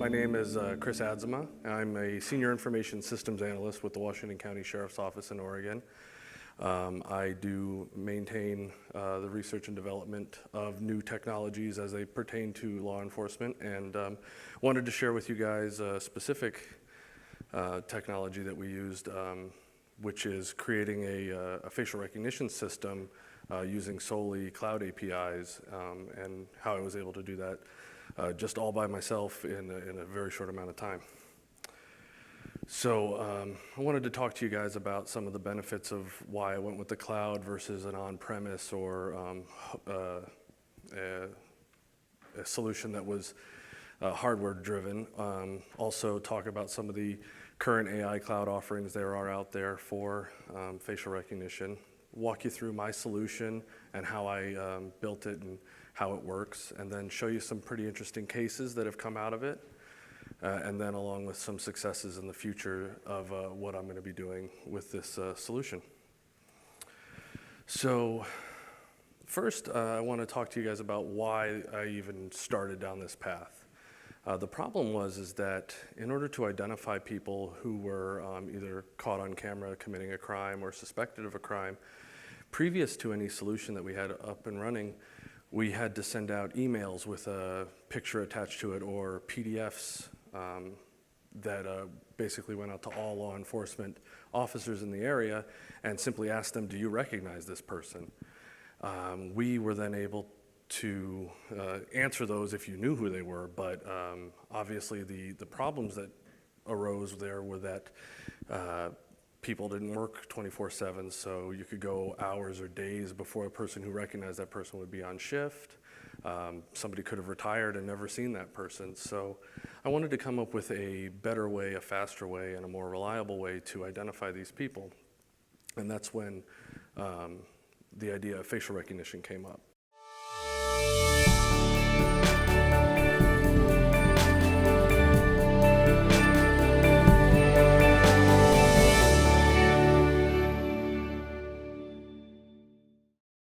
My name is Chris Adzima. I'm a Senior Information Systems Analyst with the Washington County Sheriff's Office in Oregon. I do maintain the research and development of new technologies as they pertain to law enforcement, and wanted to share with you guys a specific technology that we used, which is creating a facial recognition system using solely cloud APIs, and how I was able to do that just all by myself in a very short amount of time. So I wanted to talk to you guys about some of the benefits of why I went with the cloud versus an on-premise or a solution that was hardware driven. Also talk about some of the current AI cloud offerings there are out there for facial recognition. Walk you through my solution and how I built it and how it works, and then show you some pretty interesting cases that have come out of it, and then along with some successes in the future of what I'm going to be doing with this solution. So first, I want to talk to you guys about why I even started down this path. The problem is that in order to identify people who were either caught on camera committing a crime or suspected of a crime, previous to any solution that we had up and running, we had to send out emails with a picture attached to it or PDFs that basically went out to all law enforcement officers in the area and simply asked them, do you recognize this person? We were then able to answer those if you knew who they were, but obviously the problems that arose there were that people didn't work 24/7, so you could go hours or days before a person who recognized that person would be on shift. Somebody could have retired and never seen that person. So I wanted to come up with a better way, a faster way, and a more reliable way to identify these people. And that's when the idea of facial recognition came up.